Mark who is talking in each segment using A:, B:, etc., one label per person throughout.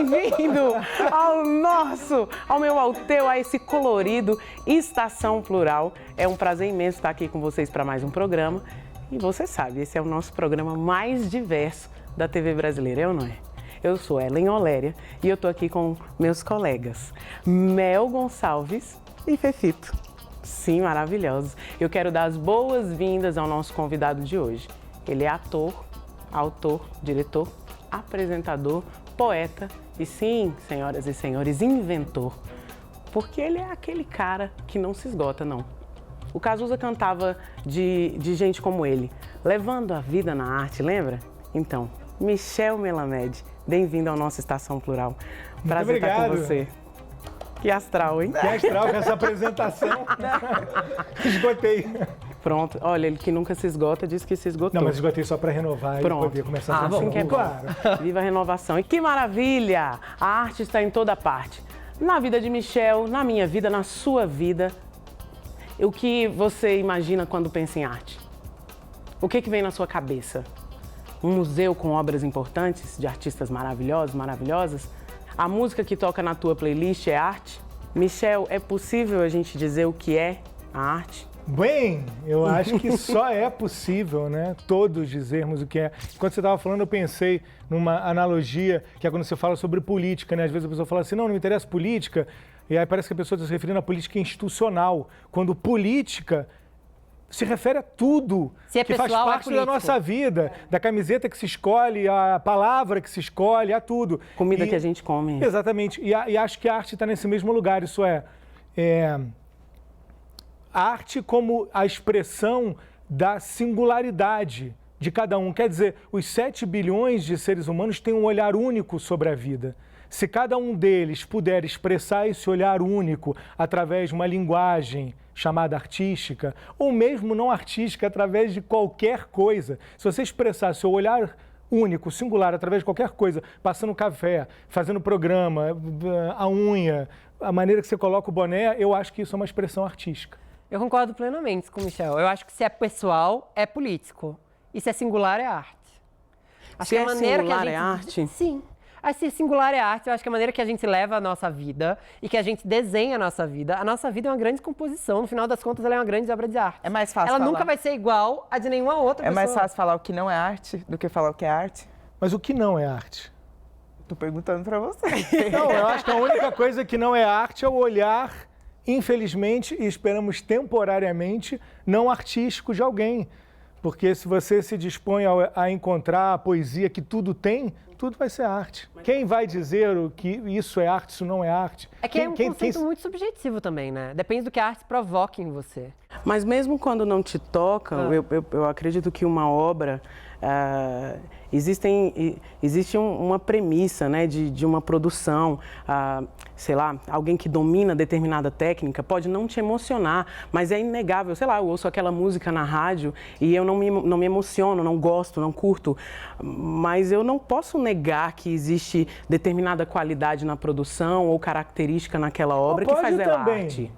A: bem-vindo ao teu, a esse colorido Estação Plural. É um prazer imenso estar aqui com vocês para mais um programa. E você sabe, esse é o nosso programa mais diverso da TV brasileira, é ou não é? Eu sou Ellen Oléria e eu tô aqui com meus colegas Mel Gonçalves e Fefito. Sim, maravilhosos. Eu quero dar as boas-vindas ao nosso convidado de hoje. Ele é ator, autor, diretor, apresentador, poeta e sim, senhoras e senhores, inventor. Porque ele é aquele cara que não se esgota, não. O Cazuza cantava de gente como ele, levando a vida na arte, lembra? Então, Michel Melamed, bem-vindo ao nosso Estação Plural. Prazer estar com você. Que astral, hein?
B: Que astral com essa apresentação. Esgotei.
A: Pronto, olha, ele que nunca se esgota, disse que se esgotou.
B: Não, mas esgotei só para renovar
A: Pronto.
B: E poder começar a
A: assim que é
B: claro.
A: Viva a renovação. E que maravilha! A arte está em toda parte. Na vida de Michel, na minha vida, na sua vida. O que você imagina quando pensa em arte? O que vem na sua cabeça? Um museu com obras importantes, de artistas maravilhosos, maravilhosas? A música que toca na tua playlist é arte? Michel, é possível a gente dizer o que é a arte?
B: Bem, eu acho que só é possível, né, todos dizermos o que é. Quando você estava falando, eu pensei numa analogia, que é quando você fala sobre política, né? Às vezes a pessoa fala assim, não me interessa política, e aí parece que a pessoa está se referindo à política institucional, quando política se refere a tudo que faz parte da nossa vida, da camiseta que se escolhe, a palavra que se escolhe, a tudo.
A: Comida que a gente come.
B: Exatamente, e acho que a arte está nesse mesmo lugar, isso é a arte como a expressão da singularidade de cada um. Quer dizer, os 7 bilhões de seres humanos têm um olhar único sobre a vida. Se cada um deles puder expressar esse olhar único através de uma linguagem chamada artística, ou mesmo não artística, através de qualquer coisa, se você expressar seu olhar único, singular, através de qualquer coisa, passando café, fazendo programa, a unha, a maneira que você coloca o boné, eu acho que isso é uma expressão artística.
C: Eu concordo plenamente com o Michel. Eu acho que se é pessoal, é político. E se é singular, é arte.
A: Acho se que é singular, é arte?
C: Sim. Se singular é arte, eu acho que a maneira que a gente leva a nossa vida e que a gente desenha a nossa vida é uma grande composição. No final das contas, ela é uma grande obra de arte.
D: É mais fácil
C: ela
D: falar.
C: Nunca vai ser igual a de nenhuma outra pessoa.
D: É mais fácil falar o que não é arte do que falar o que é arte?
B: Mas o que não é arte?
D: Tô perguntando pra você.
B: Não, eu acho que a única coisa que não é arte é o olhar, infelizmente, e esperamos temporariamente, não artístico de alguém. Porque se você se dispõe a encontrar a poesia que tudo tem, tudo vai ser arte. Quem vai dizer o que isso é arte, isso não é arte?
C: É que é um conceito muito subjetivo também, né? Depende do que a arte provoca em você.
A: Mas mesmo quando não te toca, eu acredito que uma obra... existe uma premissa, né, de uma produção, sei lá, alguém que domina determinada técnica pode não te emocionar, mas é inegável, sei lá, eu ouço aquela música na rádio e eu não me emociono, não gosto, não curto, mas eu não posso negar que existe determinada qualidade na produção ou característica naquela obra que faz dela arte.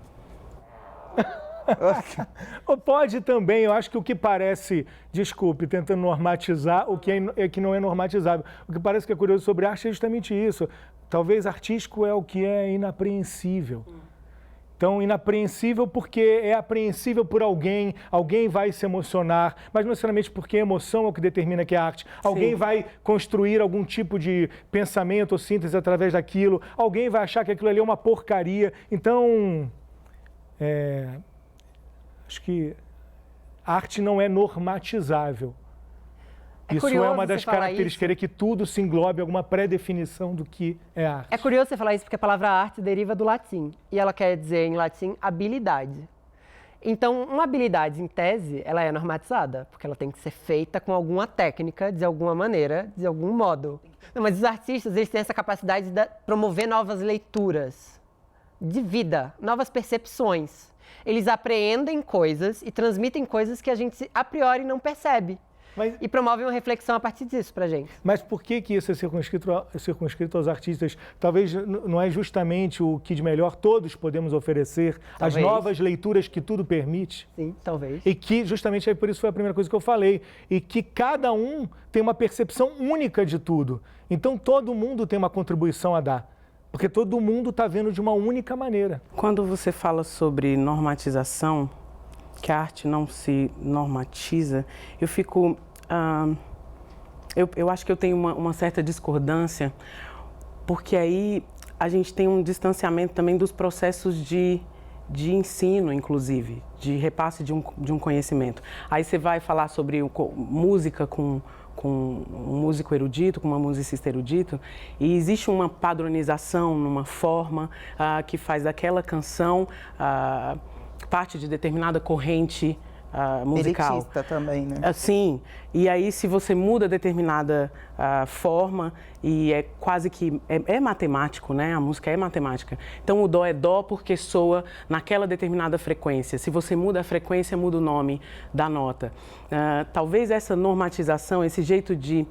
B: Ou pode também, eu acho que o que parece, desculpe, tentando normatizar o que não é normatizável. O que parece que é curioso sobre arte é justamente isso. Talvez artístico é o que é inapreensível. Então, inapreensível porque é apreensível por alguém vai se emocionar, mas não necessariamente porque a emoção é o que determina que é arte. Alguém vai construir algum tipo de pensamento ou síntese através daquilo, alguém vai achar que aquilo ali é uma porcaria. Então, acho que a arte não é normatizável. Isso é uma das características, que tudo se englobe em alguma pré-definição do que é arte.
C: É curioso você falar isso porque a palavra arte deriva do latim. E ela quer dizer em latim habilidade. Então, uma habilidade, em tese, ela é normatizada, porque ela tem que ser feita com alguma técnica, de alguma maneira, de algum modo. Não, mas os artistas, eles têm essa capacidade de promover novas leituras de vida, novas percepções. Eles apreendem coisas e transmitem coisas que a gente, a priori, não percebe. e promove uma reflexão a partir disso pra gente.
B: Mas por que isso é circunscrito aos artistas? Talvez não é justamente o que de melhor todos podemos oferecer,
C: Talvez.
B: as novas leituras que tudo permite?
C: Sim, talvez.
B: E que justamente por isso foi a primeira coisa que eu falei, e que cada um tem uma percepção única de tudo. Então todo mundo tem uma contribuição a dar, porque todo mundo está vendo de uma única maneira.
A: Quando você fala sobre normatização, que a arte não se normatiza, eu fico... eu acho que eu tenho uma certa discordância, porque aí a gente tem um distanciamento também dos processos de ensino, inclusive, de repasse de um conhecimento. Aí você vai falar sobre música com um músico erudito, com uma musicista erudito, e existe uma padronização numa forma que faz daquela canção parte de determinada corrente musical.
D: Elitista também, né?
A: Sim, e aí se você muda determinada forma, e é quase que, é matemático, né? A música é matemática. Então o dó é dó porque soa naquela determinada frequência. Se você muda a frequência, muda o nome da nota. Talvez essa normatização, esse jeito de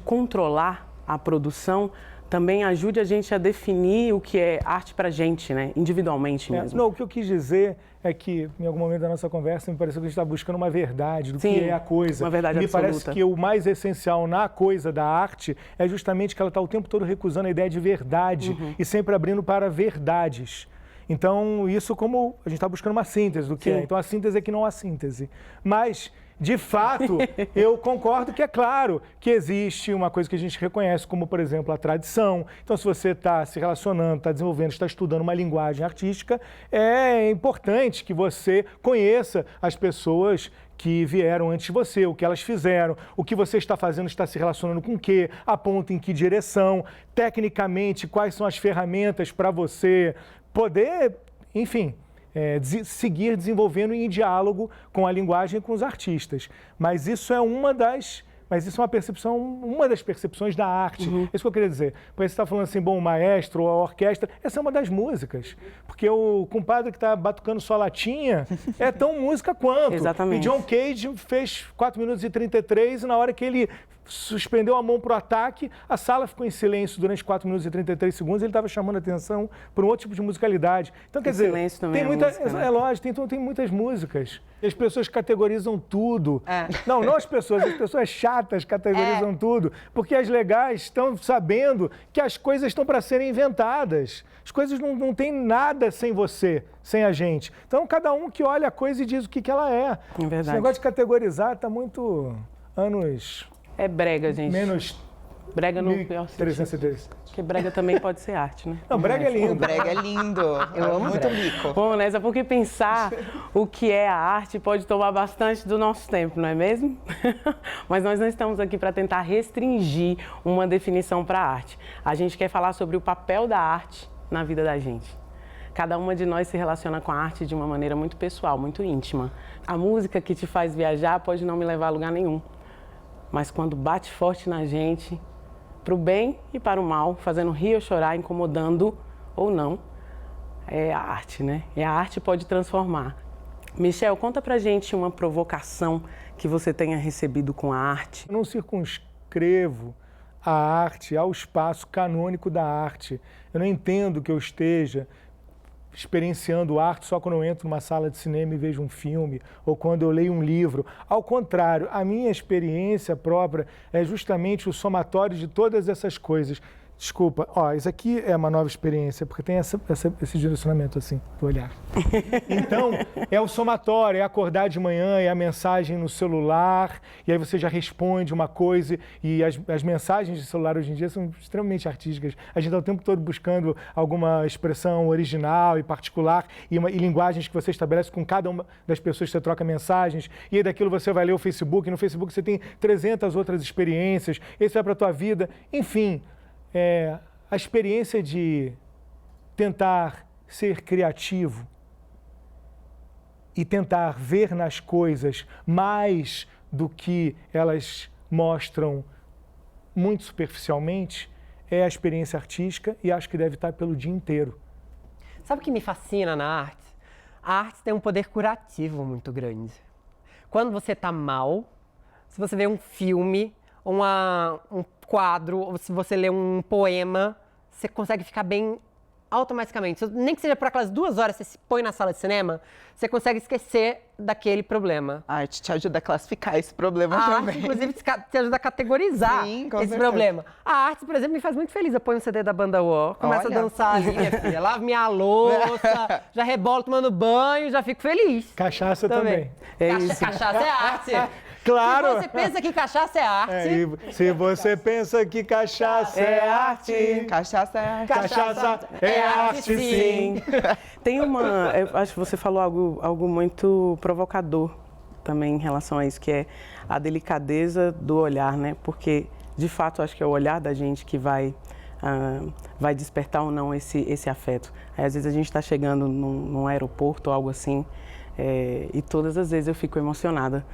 A: controlar a produção, também ajude a gente a definir o que é arte pra gente, né? Individualmente mesmo.
B: Não, o que eu quis dizer é que, em algum momento da nossa conversa, me pareceu que a gente está buscando uma verdade do que é a coisa.
A: Uma verdade
B: Me
A: absoluta.
B: parece que o mais essencial na coisa da arte é justamente que ela está o tempo todo recusando a ideia de verdade e sempre abrindo para verdades. Então, isso como a gente está buscando uma síntese do que é. Então, a síntese é que não há síntese. Mas, de fato, eu concordo que é claro que existe uma coisa que a gente reconhece como, por exemplo, a tradição. Então, se você está se relacionando, está desenvolvendo, está estudando uma linguagem artística, é importante que você conheça as pessoas que vieram antes de você, o que elas fizeram, o que você está fazendo, está se relacionando com o quê, aponta em que direção, tecnicamente, quais são as ferramentas para você poder, enfim, seguir desenvolvendo em diálogo com a linguagem e com os artistas. Mas isso é uma das percepções da arte. É isso que eu queria dizer. Porque você está falando assim, bom, o maestro ou a orquestra, essa é uma das músicas. Porque o compadre que está batucando sua latinha é tão música quanto.
A: Exatamente.
B: E John Cage fez 4 minutos e 33 e na hora que ele suspendeu a mão para o ataque, a sala ficou em silêncio durante 4 minutos e 33 segundos, ele estava chamando a atenção por um outro tipo de musicalidade. Então, quer dizer,
A: silêncio também
B: tem
A: música, né?
B: É lógico, tem muitas músicas. E as pessoas categorizam tudo. Não as pessoas chatas categorizam tudo, porque as legais estão sabendo que as coisas estão para serem inventadas. As coisas não têm nada sem você, sem a gente. Então, cada um que olha a coisa e diz o que ela é.
A: É verdade.
B: Esse negócio de categorizar está muito anos...
A: É brega, gente.
B: Menos
A: brega no pior sentido. Porque brega também pode ser arte, né?
B: Não, brega é lindo.
D: O brega é lindo.
C: Eu amo
D: muito
C: brega.
D: rico.
A: Bom, Nessa, porque pensar o que é a arte pode tomar bastante do nosso tempo, não é mesmo? Mas nós não estamos aqui para tentar restringir uma definição para a arte. A gente quer falar sobre o papel da arte na vida da gente. Cada uma de nós se relaciona com a arte de uma maneira muito pessoal, muito íntima. A música que te faz viajar pode não me levar a lugar nenhum. Mas quando bate forte na gente, para o bem e para o mal, fazendo rir ou chorar, incomodando ou não, é a arte, né? E a arte pode transformar. Michel, conta pra gente uma provocação que você tenha recebido com a arte.
B: Eu não circunscrevo a arte ao espaço canônico da arte. Eu não entendo que eu esteja experienciando arte só quando eu entro numa sala de cinema e vejo um filme, ou quando eu leio um livro. Ao contrário, a minha experiência própria é justamente o somatório de todas essas coisas. Desculpa, isso aqui é uma nova experiência, porque tem esse direcionamento assim, do olhar. Então, é o somatório, é acordar de manhã, é a mensagem no celular, e aí você já responde uma coisa, e as mensagens de celular hoje em dia são extremamente artísticas. A gente está o tempo todo buscando alguma expressão original e particular, e linguagens que você estabelece com cada uma das pessoas que você troca mensagens, e aí daquilo você vai ler o Facebook, e no Facebook você tem 300 outras experiências, esse vai para a tua vida, enfim... a experiência de tentar ser criativo e tentar ver nas coisas mais do que elas mostram muito superficialmente é a experiência artística e acho que deve estar pelo dia inteiro.
C: Sabe o que me fascina na arte? A arte tem um poder curativo muito grande. Quando você tá mal, se você vê um filme, um quadro, ou se você lê um poema, você consegue ficar bem automaticamente. Nem que seja por aquelas 2 horas, você se põe na sala de cinema, você consegue esquecer daquele problema.
D: A arte te ajuda a classificar esse problema
C: A
D: também.
C: arte, inclusive, te ajuda a categorizar
D: Sim, com
C: esse
D: certeza.
C: problema. A arte, por exemplo, me faz muito feliz. Eu ponho um CD da banda War, começo
D: Olha.
C: a dançar ali, minha filha. Lavo minha louça, já rebolo tomando banho, já fico feliz.
B: Cachaça também.
A: É isso.
C: Cachaça é arte.
B: Claro.
C: Se você pensa que cachaça é arte...
B: E se você pensa que cachaça é arte,
D: Cachaça é arte.
B: cachaça é arte sim.
A: Tem eu acho que você falou algo muito provocador também em relação a isso, que é a delicadeza do olhar, né? Porque, de fato, acho que é o olhar da gente que vai despertar ou não esse afeto. Aí, às vezes a gente está chegando num aeroporto ou algo assim, e todas as vezes eu fico emocionada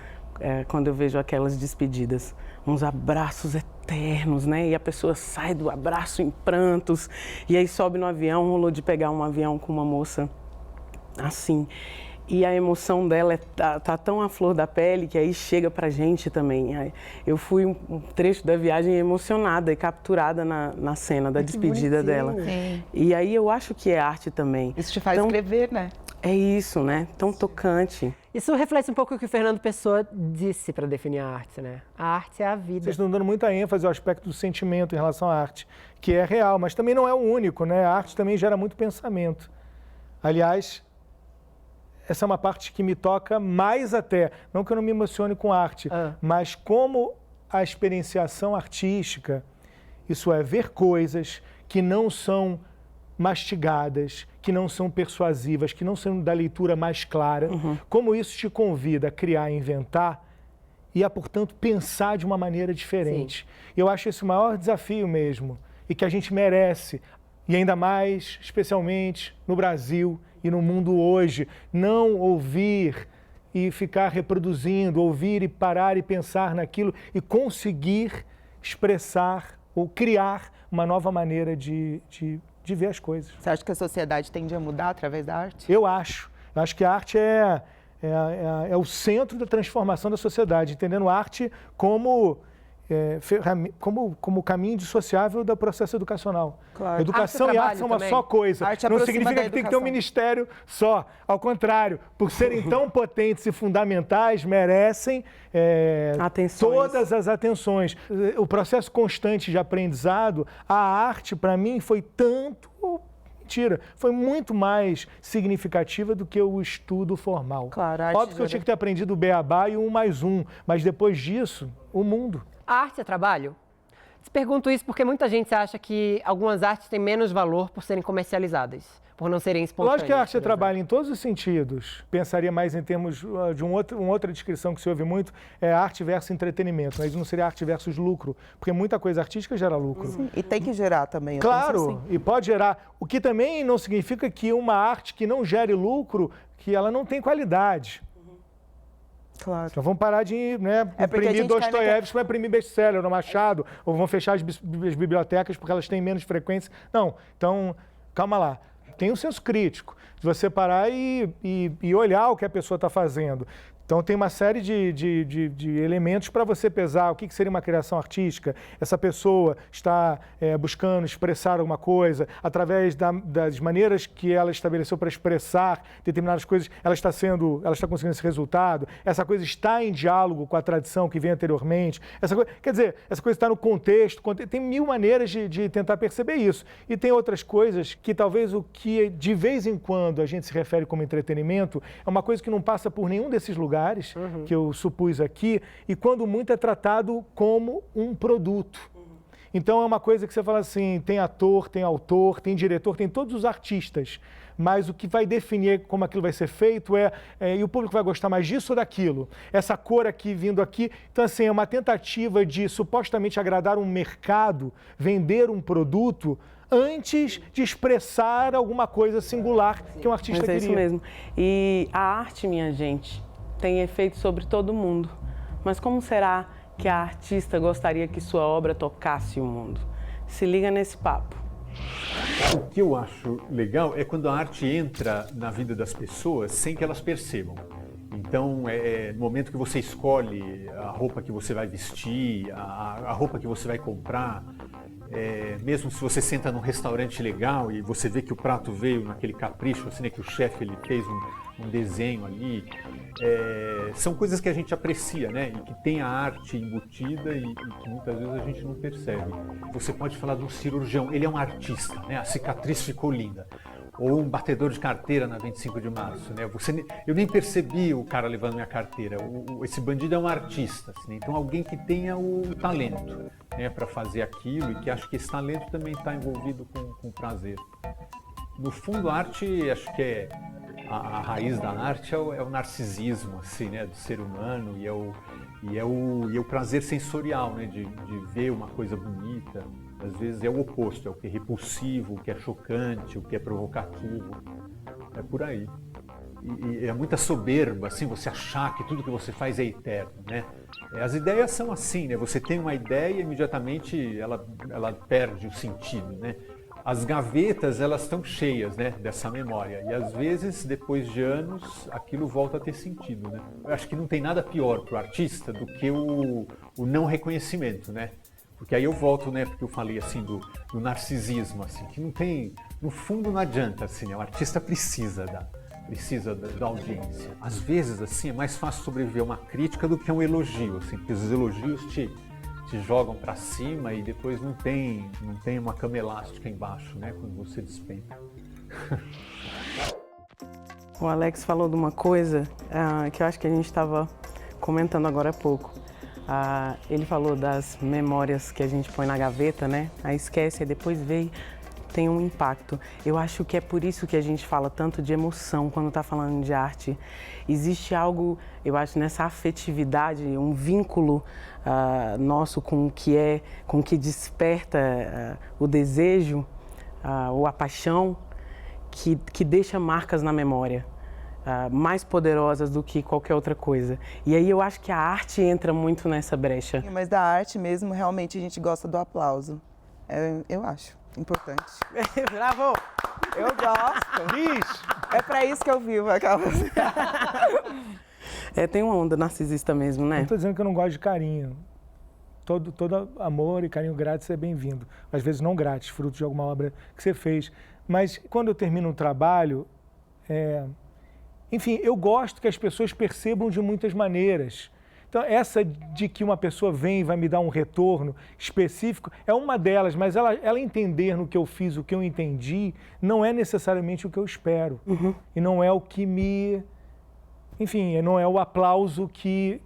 A: quando eu vejo aquelas despedidas, uns abraços eternos, né? E a pessoa sai do abraço em prantos, e aí sobe no avião, rolou de pegar um avião com uma moça assim. E a emoção dela tá tão à flor da pele que aí chega pra gente também. Aí eu fui um trecho da viagem emocionada e capturada na cena da despedida dela.
D: Sim.
A: E aí eu acho que é arte também.
D: Isso te faz
A: Então,
D: escrever, né?
A: é isso, né? Tão tocante.
C: Isso reflete um pouco o que o Fernando Pessoa disse para definir a arte, né? A arte é a vida.
B: Vocês estão dando muita ênfase ao aspecto do sentimento em relação à arte, que é real, mas também não é o único, né? A arte também gera muito pensamento. Aliás, essa é uma parte que me toca mais até, não que eu não me emocione com arte, mas como a experienciação artística, isso é, ver coisas que não são mastigadas, que não são persuasivas, que não são da leitura mais clara, como isso te convida a criar, a inventar e a, portanto, pensar de uma maneira diferente. Eu acho esse o maior desafio mesmo, e que a gente merece, e ainda mais, especialmente no Brasil e no mundo hoje, não ouvir e ficar reproduzindo, ouvir e parar e pensar naquilo e conseguir expressar ou criar uma nova maneira de ver as coisas.
D: Você acha que a sociedade tende a mudar através da arte?
B: Eu acho que a arte é o centro da transformação da sociedade, entendendo a arte como caminho indissociável do processo educacional.
D: Claro.
B: Educação
C: Arte é
B: e arte são uma
C: trabalho
B: só coisa.
D: Arte
B: Não
D: aproxima
B: significa
D: da
B: que tem que ter um
D: educação.
B: ministério só. Ao contrário, por serem tão potentes e fundamentais, merecem
A: Atenções.
B: todas as atenções. O processo constante de aprendizado, a arte, para mim, foi foi muito mais significativa do que o estudo formal.
D: Claro, a arte
B: Óbvio que eu tinha que ter aprendido o beabá e o 1 mais 1, mas depois disso, o mundo.
C: A arte é trabalho? Te pergunto isso porque muita gente acha que algumas artes têm menos valor por serem comercializadas, por não serem espontâneas.
B: Lógico que a arte
C: por exemplo.
B: trabalha em todos os sentidos. Pensaria mais em termos de uma outra descrição que se ouve muito, é arte versus entretenimento. Mas não seria arte versus lucro, porque muita coisa artística gera lucro.
D: Sim. E tem que gerar também. eu
B: Claro,
D: penso assim.
B: e pode gerar. O que também não significa que uma arte que não gere lucro, que ela não tem qualidade.
D: Claro.
B: Então vamos parar de
D: porque a
B: imprimir
D: gente cai
B: Dostoiévski para imprimir best-seller no Machado, ou vão fechar as bibliotecas porque elas têm menos frequência. Não, então, calma lá. Tem um senso crítico, de você parar e olhar o que a pessoa está fazendo. Então tem uma série de elementos para você pesar o que seria uma criação artística. Essa pessoa está buscando expressar alguma coisa, através das maneiras que ela estabeleceu para expressar determinadas coisas, ela está conseguindo esse resultado, essa coisa está em diálogo com a tradição que vem anteriormente, quer dizer, essa coisa está no contexto, tem mil maneiras de tentar perceber isso. E tem outras coisas que talvez o que de vez em quando a gente se refere como entretenimento é uma coisa que não passa por nenhum desses lugares que eu supus aqui, e quando muito é tratado como um produto. Então é uma coisa que você fala assim, tem ator, tem autor, tem diretor, tem todos os artistas, mas o que vai definir como aquilo vai ser feito e o público vai gostar mais disso ou daquilo. Essa cor aqui vindo aqui, então assim, é uma tentativa de supostamente agradar um mercado, vender um produto, antes de expressar alguma coisa singular que um artista queria.
A: Mas é isso mesmo. E a arte, minha gente, tem efeito sobre todo mundo. Mas como será que a artista gostaria que sua obra tocasse o mundo? Se liga nesse papo.
E: O que eu acho legal é quando a arte entra na vida das pessoas sem que elas percebam. Então, no momento que você escolhe a roupa que você vai vestir, a roupa que você vai comprar, mesmo se você senta num restaurante legal e você vê que o prato veio naquele capricho, assim, né, que o chefe ele fez um desenho ali, são coisas que a gente aprecia, né, e que tem a arte embutida e que muitas vezes a gente não percebe. Você pode falar de um cirurgião, ele é um artista, né, a cicatriz ficou linda. Ou um batedor de carteira na 25 de março, né? Eu nem percebi o cara levando minha carteira. Esse bandido é um artista, assim, né? Então alguém que tenha o talento, né, para fazer aquilo e que acha que esse talento também está envolvido com prazer. No fundo, a arte, acho que a raiz da arte é o narcisismo, assim, né, do ser humano e é o prazer sensorial, né, de ver uma coisa bonita. Às vezes é o oposto, é o que é repulsivo, o que é chocante, o que é provocativo. É por aí. E é muita soberba, assim, você achar que tudo que você faz é eterno, né? As ideias são assim, né? Você tem uma ideia e imediatamente ela perde o sentido, né? As gavetas, elas estão cheias, né, dessa memória. E às vezes, depois de anos, aquilo volta a ter sentido, né? Eu acho que não tem nada pior para o artista do que o não reconhecimento, né? Porque aí eu volto, né, porque eu falei assim do narcisismo, assim, que não tem, no fundo não adianta, assim, né, o artista precisa da audiência. Às vezes, assim, é mais fácil sobreviver a uma crítica do que a um elogio, assim, porque os elogios te jogam para cima e depois não tem uma cama elástica embaixo, né, quando você despenca.
A: O Alex falou de uma coisa que eu acho que a gente estava comentando agora há pouco. Ele falou das memórias que a gente põe na gaveta, né? Aí esquece, aí depois vê e tem um impacto. Eu acho que é por isso que a gente fala tanto de emoção quando está falando de arte. Existe algo, eu acho, nessa afetividade, um vínculo nosso com o que desperta o desejo ou a paixão que deixa marcas na memória. Mais poderosas do que qualquer outra coisa. E aí eu acho que a arte entra muito nessa brecha.
D: Mas da arte mesmo, realmente a gente gosta do aplauso. Eu acho importante.
A: Bravo!
D: Eu gosto. É pra isso que eu vivo aquelas.
A: Tem uma onda narcisista mesmo, né?
B: Não estou dizendo que eu não gosto de carinho. Todo amor e carinho grátis é bem-vindo. Às vezes não grátis, fruto de alguma obra que você fez. Mas quando eu termino um trabalho, enfim, eu gosto que as pessoas percebam de muitas maneiras. Então, essa de que uma pessoa vem e vai me dar um retorno específico é uma delas, mas ela entender no que eu fiz, o que eu entendi, não é necessariamente o que eu espero. Uhum. E não é o que me... Enfim, não é o aplauso que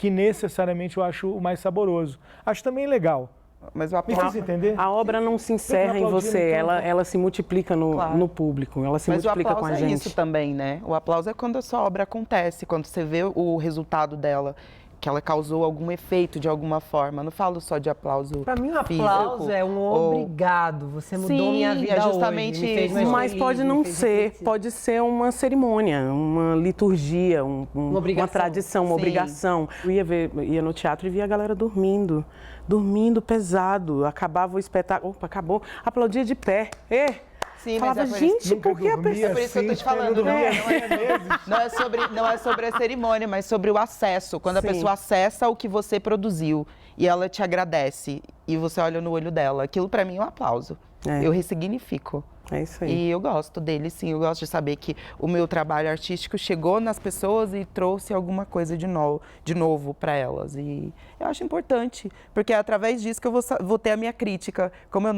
B: necessariamente eu acho o mais saboroso. Acho também legal.
D: Mas o aplauso...
B: Me faz entender?
A: A obra não se encerra em você, ela se multiplica no público, ela se multiplica com a gente.
D: Mas o aplauso é isso também, né? O aplauso é quando a sua obra acontece, quando você vê o resultado dela, que ela causou algum efeito de alguma forma. Eu não falo só de aplauso.
C: Para mim, o aplauso é um obrigado. Você mudou minha vida
D: é justamente
C: hoje.
A: Mas pode não ser, pode ser uma cerimônia, uma liturgia, uma tradição, uma obrigação. Eu ia no teatro e via a galera dormindo pesado. Acabava o espetáculo, opa, acabou, aplaudia de pé.
D: Sim,
A: falava,
D: mas
A: gente, por que a pessoa...
D: É por isso que eu tô te falando, não é sobre a cerimônia, mas sobre o acesso. Quando a pessoa acessa o que você produziu e ela te agradece e você olha no olho dela, aquilo pra mim é um aplauso. Eu ressignifico.
A: É isso aí.
D: E eu gosto dele, sim. Eu gosto de saber que o meu trabalho artístico chegou nas pessoas e trouxe alguma coisa de novo para elas. E eu acho importante, porque é através disso que eu vou ter a minha crítica. Como eu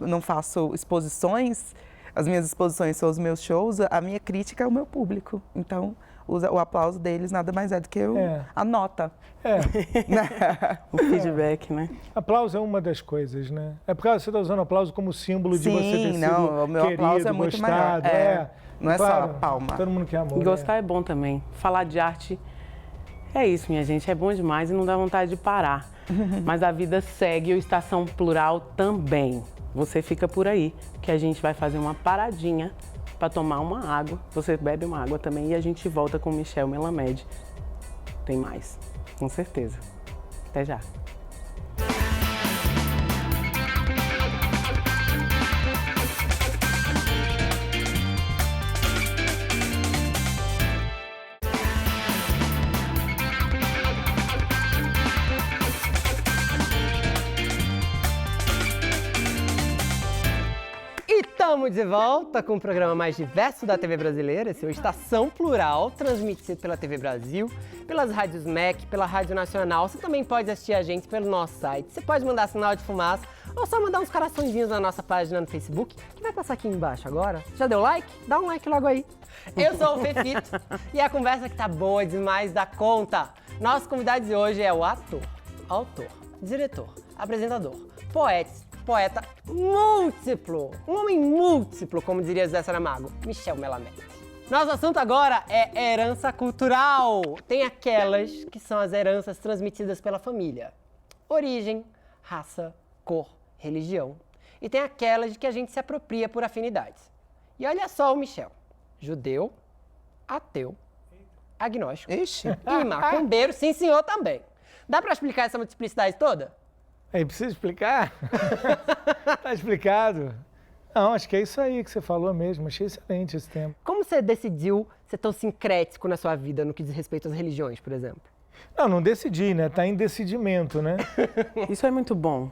D: não faço exposições, as minhas exposições são os meus shows, a minha crítica é o meu público. Então, o aplauso deles nada mais é do que a nota.
A: O feedback, né?
B: Aplauso é uma das coisas, né? É porque você está usando aplauso como símbolo de você ter sido
D: o meu
B: querido,
D: aplauso é muito
B: gostado.
D: maior. Não é
B: claro,
D: só a palma.
B: Todo mundo quer amor.
A: Gostar é bom também. Falar de arte é isso, minha gente. É bom demais e não dá vontade de parar. Mas a vida segue e o Estação Plural também. Você fica por aí, que a gente vai fazer uma paradinha para tomar uma água. Você bebe uma água também e a gente volta com o Michel Melamed. Tem mais, com certeza. Até já.
C: Estamos de volta com o programa mais diverso da TV brasileira, esse é o Estação Plural, transmitido pela TV Brasil, pelas rádios MEC, pela Rádio Nacional. Você também pode assistir a gente pelo nosso site. Você pode mandar sinal de fumaça ou só mandar uns coraçõezinhos na nossa página no Facebook, que vai passar aqui embaixo agora. Já deu like? Dá um like logo aí. Eu sou o Fefito e a conversa que tá boa demais da conta. Nosso convidado de hoje é o ator, autor, diretor, apresentador, poeta múltiplo, um homem múltiplo, como diria Zé Saramago, Michel Melamede. Nosso assunto agora é herança cultural. Tem aquelas que são as heranças transmitidas pela família. Origem, raça, cor, religião. E tem aquelas de que a gente se apropria por afinidades. E olha só o Michel. Judeu, ateu, agnóstico e macumbeiro, sim senhor também. Dá pra explicar essa multiplicidade toda?
B: Precisa explicar? Tá explicado. Não, acho que é isso aí que você falou mesmo. Achei excelente esse tema.
C: Como você decidiu ser tão sincrético na sua vida no que diz respeito às religiões, por exemplo?
B: Não decidi, né? Tá em decidimento, né?
A: Isso é muito bom.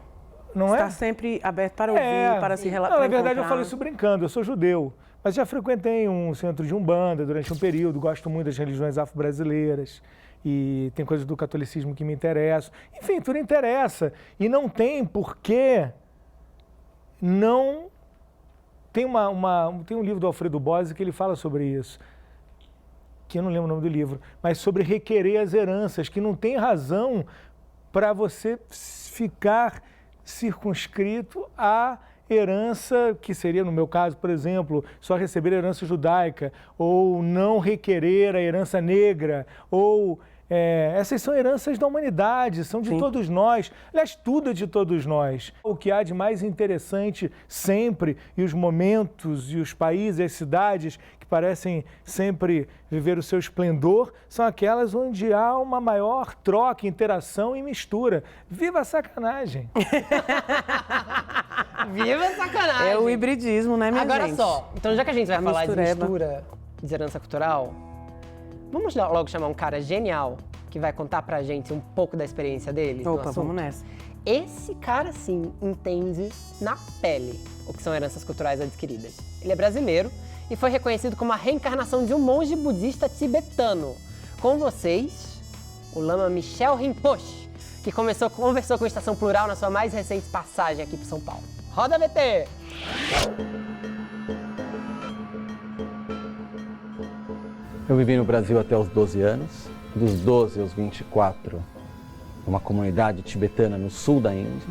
B: Não
A: Está
B: é?
A: sempre aberto para ouvir, para se relacionar.
B: Na verdade, eu falo isso brincando. Eu sou judeu, mas já frequentei um centro de Umbanda durante um período. Gosto muito das religiões afro-brasileiras. E tem coisas do catolicismo que me interessam. Enfim, tudo interessa. E não tem porquê não... Tem um livro do Alfredo Bozzi que ele fala sobre isso, que eu não lembro o nome do livro, mas sobre requerer as heranças, que não tem razão para você ficar circunscrito à herança, que seria, no meu caso, por exemplo, só receber a herança judaica, ou não requerer a herança negra, ou... essas são heranças da humanidade, são de todos nós. Aliás, tudo é de todos nós. O que há de mais interessante sempre, e os momentos, e os países, e as cidades que parecem sempre viver o seu esplendor, são aquelas onde há uma maior troca, interação e mistura. Viva a sacanagem!
C: Viva a sacanagem!
A: É o hibridismo, né, minha
C: Agora
A: gente?
C: só, então já que a gente vai falar de
A: mistureba.
C: mistura de herança cultural, vamos logo chamar um cara genial que vai contar pra gente um pouco da experiência dele? no
A: Opa,
C: assunto?
A: vamos nessa.
C: Esse cara, sim, entende na pele o que são heranças culturais adquiridas. Ele é brasileiro e foi reconhecido como a reencarnação de um monge budista tibetano. Com vocês, o lama Michel Rinpoche, que conversou com o Estação Plural na sua mais recente passagem aqui por São Paulo. Roda VT!
F: Eu vivi no Brasil até os 12 anos, dos 12 aos 24, uma comunidade tibetana no sul da Índia,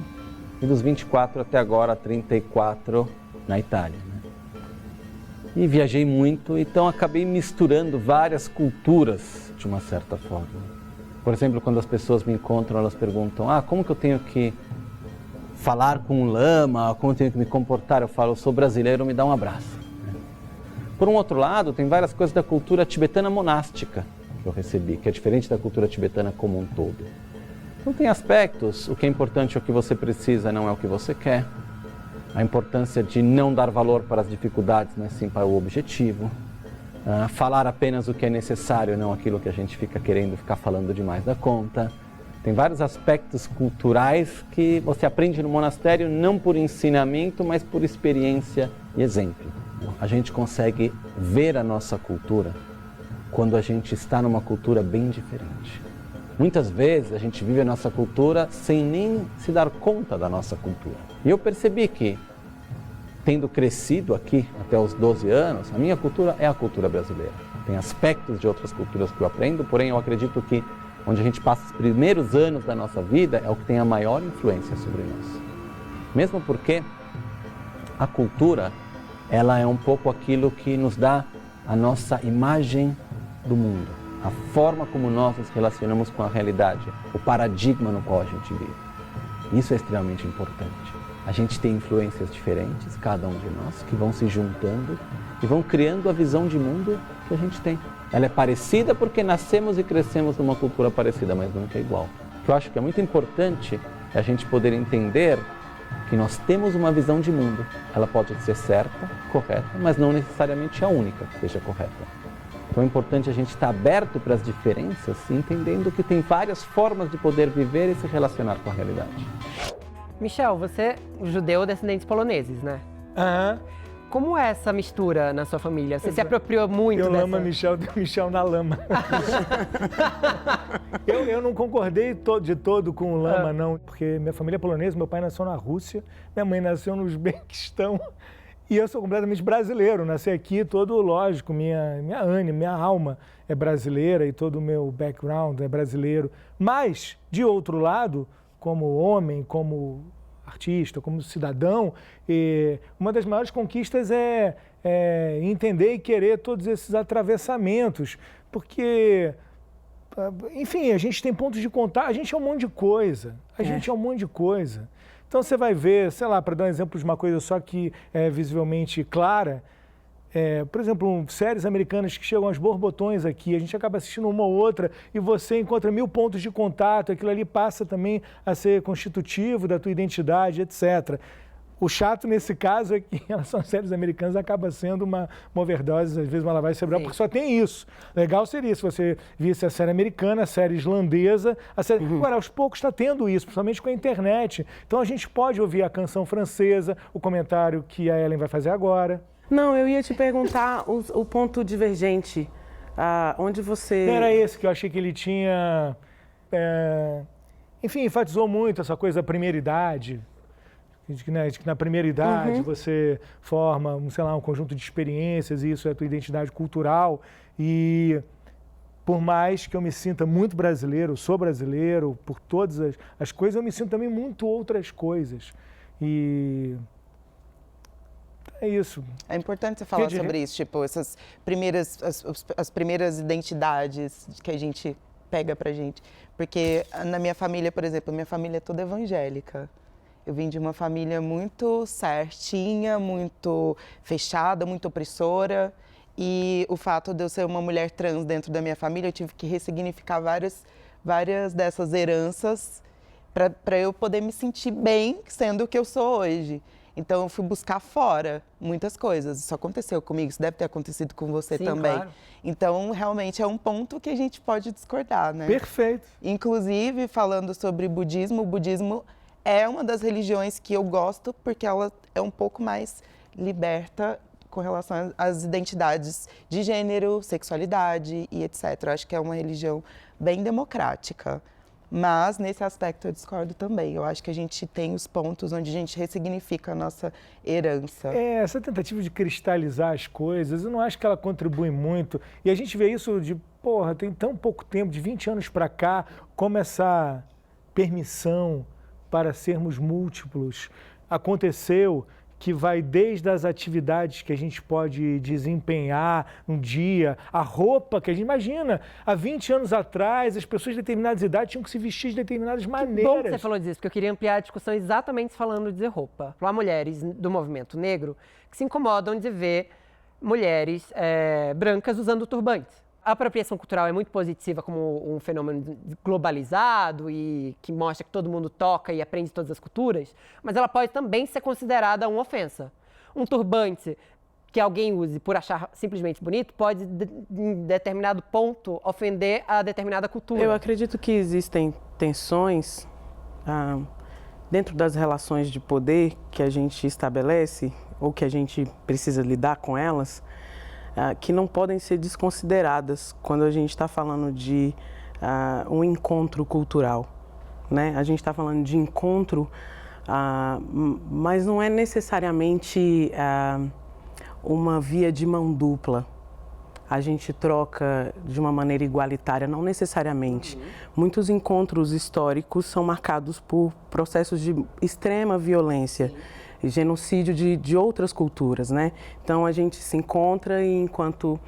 F: e dos 24 até agora, 34, na Itália. Né? E viajei muito, então acabei misturando várias culturas de uma certa forma. Por exemplo, quando as pessoas me encontram, elas perguntam, como que eu tenho que falar com um lama, como eu tenho que me comportar? Eu falo, eu sou brasileiro, me dá um abraço. Por um outro lado, tem várias coisas da cultura tibetana monástica que eu recebi, que é diferente da cultura tibetana como um todo. Então tem aspectos, o que é importante é o que você precisa, não é o que você quer. A importância de não dar valor para as dificuldades, mas sim para o objetivo. Falar apenas o que é necessário, não aquilo que a gente fica querendo ficar falando demais da conta. Tem vários aspectos culturais que você aprende no monastério, não por ensinamento, mas por experiência e exemplo. A gente consegue ver a nossa cultura quando a gente está numa cultura bem diferente. Muitas vezes a gente vive a nossa cultura sem nem se dar conta da nossa cultura. E eu percebi que, tendo crescido aqui até os 12 anos, a minha cultura é a cultura brasileira. Tem aspectos de outras culturas que eu aprendo, porém eu acredito que onde a gente passa os primeiros anos da nossa vida é o que tem a maior influência sobre nós. Mesmo porque a cultura, ela é um pouco aquilo que nos dá a nossa imagem do mundo, a forma como nós nos relacionamos com a realidade, o paradigma no qual a gente vive. Isso é extremamente importante. A gente tem influências diferentes, cada um de nós, que vão se juntando e vão criando a visão de mundo que a gente tem. Ela é parecida porque nascemos e crescemos numa cultura parecida, mas nunca é igual. O que eu acho que é muito importante é a gente poder entender que nós temos uma visão de mundo. Ela pode ser certa, correta, mas não necessariamente a única que seja correta. Então é importante a gente estar aberto para as diferenças, entendendo que tem várias formas de poder viver e se relacionar com a realidade.
C: Michel, você é judeu descendentes poloneses, né? Como é essa mistura na sua família? Você se apropriou muito
B: Eu
C: dessa...
B: amo a Michelle, tem Michelle na lama. eu não concordei de todo com o lama, não, porque minha família é polonesa, meu pai nasceu na Rússia, minha mãe nasceu no Uzbequistão e eu sou completamente brasileiro, nasci aqui, todo lógico, minha Anne, minha alma é brasileira e todo o meu background é brasileiro. Mas, de outro lado, como homem, como artista, como cidadão, uma das maiores conquistas é entender e querer todos esses atravessamentos, porque, enfim, a gente tem pontos de contato, a gente é um monte de coisa, Então você vai ver, sei lá, para dar um exemplo de uma coisa só que é visivelmente clara, por exemplo, séries americanas que chegam aos borbotões aqui, a gente acaba assistindo uma ou outra e você encontra 1000 pontos de contato, aquilo ali passa também a ser constitutivo da tua identidade, etc. O chato nesse caso é que em relação às séries americanas acaba sendo uma overdose, às vezes uma lavagem cerebral, porque só tem isso. Legal seria se você visse a série americana, a série islandesa, a série... Agora, aos poucos está tendo isso, principalmente com a internet. Então a gente pode ouvir a canção francesa, o comentário que a Ellen vai fazer agora.
A: Não, eu ia te perguntar o ponto divergente, onde você...
B: Era esse que eu achei que ele tinha... enfim, enfatizou muito essa coisa da primeira idade, de que na primeira idade você forma, sei lá, um conjunto de experiências e isso é a tua identidade cultural. E por mais que eu me sinta muito brasileiro, eu sou brasileiro, por todas as coisas, eu me sinto também muito outras coisas. E... é isso.
D: É importante você falar sobre isso, tipo, essas primeiras, as primeiras identidades que a gente pega pra gente. Porque na minha família, por exemplo, minha família é toda evangélica. Eu vim de uma família muito certinha, muito fechada, muito opressora. E o fato de eu ser uma mulher trans dentro da minha família, eu tive que ressignificar várias dessas heranças para eu poder me sentir bem sendo o que eu sou hoje. Então, eu fui buscar fora muitas coisas. Isso aconteceu comigo, isso deve ter acontecido com você também.
C: Claro.
D: Então, realmente, é um ponto que a gente pode discordar, né?
B: Perfeito.
D: Inclusive, falando sobre budismo, o budismo é uma das religiões que eu gosto porque ela é um pouco mais liberta com relação às identidades de gênero, sexualidade e etc. Eu acho que é uma religião bem democrática. Mas, nesse aspecto, eu discordo também. Eu acho que a gente tem os pontos onde a gente ressignifica a nossa herança.
B: Essa tentativa de cristalizar as coisas, eu não acho que ela contribui muito. E a gente vê isso tem tão pouco tempo, de 20 anos para cá, como essa permissão para sermos múltiplos aconteceu, que vai desde as atividades que a gente pode desempenhar um dia, a roupa que a gente imagina. Há 20 anos atrás, as pessoas de determinadas idades tinham que se vestir de determinadas maneiras.
C: Que bom que você falou disso, porque eu queria ampliar a discussão exatamente falando de roupa. Há mulheres do movimento negro que se incomodam de ver mulheres brancas usando turbantes. A apropriação cultural é muito positiva como um fenômeno globalizado e que mostra que todo mundo toca e aprende todas as culturas, mas ela pode também ser considerada uma ofensa. Um turbante que alguém use por achar simplesmente bonito pode, em determinado ponto, ofender a determinada cultura.
A: Eu acredito que existem tensões dentro das relações de poder que a gente estabelece ou que a gente precisa lidar com elas, que não podem ser desconsideradas quando a gente está falando de um encontro cultural, né? A gente está falando de encontro, mas não é necessariamente uma via de mão dupla. A gente troca de uma maneira igualitária, não necessariamente. Muitos encontros históricos são marcados por processos de extrema violência. Genocídio de outras culturas, né? Então a gente se encontra e enquanto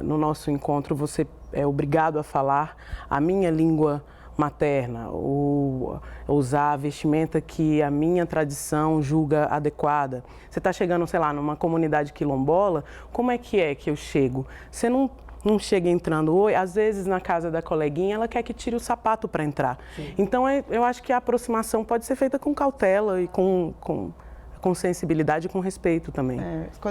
A: no nosso encontro você é obrigado a falar a minha língua materna ou usar a vestimenta que a minha tradição julga adequada. Você está chegando, sei lá, numa comunidade quilombola, como é que eu chego? Você não chega entrando, às vezes na casa da coleguinha ela quer que tire o sapato para entrar. Sim. Então eu acho que a aproximação pode ser feita com cautela e com com sensibilidade e com respeito também.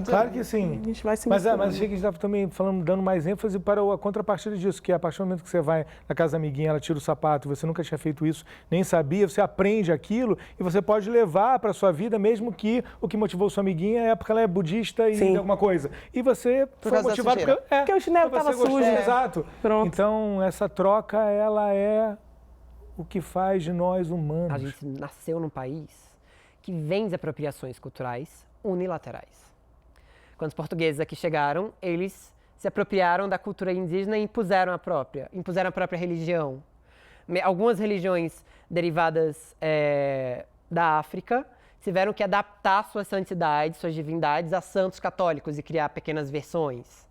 B: Claro que sim.
A: A gente vai se
B: Mas
A: misturando.
B: achei que a gente estava também falando, dando mais ênfase para a contrapartida disso, que a partir do momento que você vai na casa da amiguinha, ela tira o sapato, você nunca tinha feito isso, nem sabia, você aprende aquilo e você pode levar para a sua vida, mesmo que o que motivou sua amiguinha é porque ela é budista e
A: Sim.
B: alguma coisa. E você foi
D: causa da
B: motivado
D: sujeira.
A: Porque o chinelo
B: você
A: estava
B: gostou,
A: sujo.
B: Exato.
A: Pronto.
B: Então, essa troca, ela é o que faz de nós humanos.
C: A gente nasceu num país que vem de apropriações culturais unilaterais. Quando os portugueses aqui chegaram, eles se apropriaram da cultura indígena e impuseram a própria religião. Algumas religiões derivadas da África tiveram que adaptar suas santidades, suas divindades a santos católicos e criar pequenas versões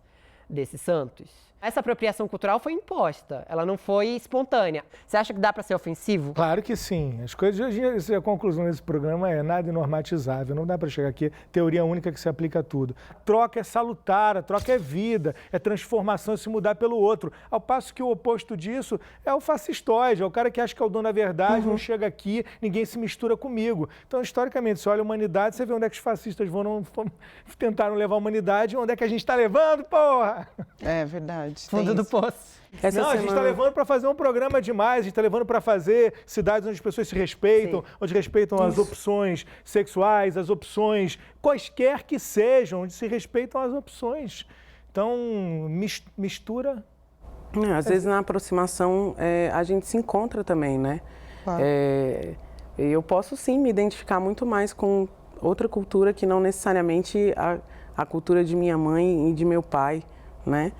C: desses santos. Essa apropriação cultural foi imposta, ela não foi espontânea. Você acha que dá para ser ofensivo?
B: Claro que sim. As coisas, a conclusão desse programa é nada inormatizável. Não dá para chegar aqui, teoria única que se aplica a tudo. A troca é salutar, a troca é vida, é transformação, é se mudar pelo outro. Ao passo que o oposto disso é o fascistoide, é o cara que acha que é o dono da verdade, não chega aqui, ninguém se mistura comigo. Então, historicamente, você olha a humanidade, você vê onde é que os fascistas tentaram levar a humanidade, onde é que a gente está levando, porra!
D: É verdade.
C: Fundo do poço.
B: A gente está levando para fazer um programa demais, a gente está levando para fazer cidades onde as pessoas se respeitam, onde respeitam as opções sexuais, as opções quaisquer que sejam, onde se respeitam as opções. Então, mistura.
A: Às vezes na aproximação a gente se encontra também, né?
D: Claro.
A: Eu posso sim me identificar muito mais com outra cultura que não necessariamente a cultura de minha mãe e de meu pai, né?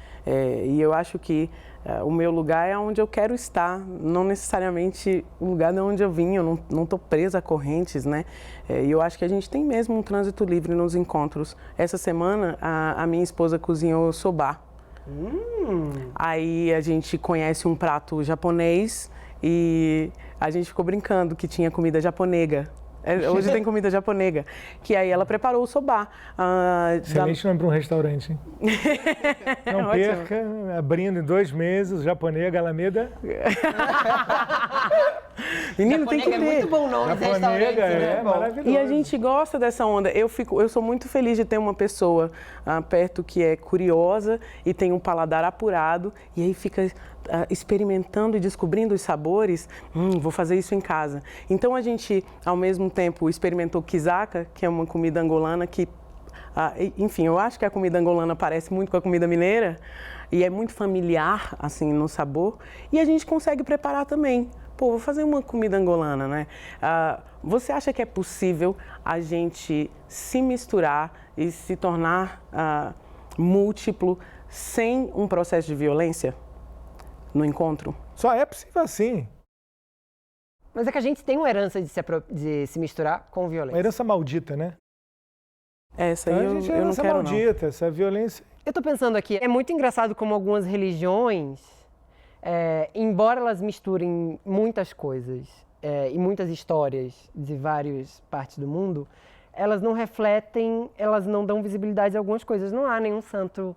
A: E eu acho que o meu lugar é onde eu quero estar, não necessariamente o lugar de onde eu vim, eu não estou presa a correntes, né? E eu acho que a gente tem mesmo um trânsito livre nos encontros. Essa semana a minha esposa cozinhou soba. Aí a gente conhece um prato japonês e a gente ficou brincando que tinha comida japonesa. Hoje tem comida japonesa, que aí ela preparou o soba.
B: Excelente nome para um restaurante, hein? Não perca, abrindo em 2 meses, japonesa, Alameda.
A: Menino, tem que
C: é muito
A: ver.
C: bom nome de restaurante,
B: Japonesa
C: né?
B: é maravilhoso.
A: E a gente gosta dessa onda. Eu sou muito feliz de ter uma pessoa perto que é curiosa e tem um paladar apurado e aí fica experimentando e descobrindo os sabores. Vou fazer isso em casa. Então a gente, ao mesmo tempo, experimentou quizaca, que é uma comida angolana que, enfim, eu acho que a comida angolana parece muito com a comida mineira e é muito familiar, assim, no sabor. E a gente consegue preparar também. Pô, vou fazer uma comida angolana, né? Você acha que é possível a gente se misturar e se tornar múltiplo sem um processo de violência no encontro?
B: Só é possível assim.
C: Mas é que a gente tem uma herança de se misturar com violência.
B: Uma herança maldita, né?
A: Essa aí eu não
B: herança
A: quero,
B: maldita, essa violência.
C: Eu tô pensando aqui, é muito engraçado como algumas religiões, embora elas misturem muitas coisas e muitas histórias de várias partes do mundo, elas não refletem, elas não dão visibilidade a algumas coisas. Não há nenhum santo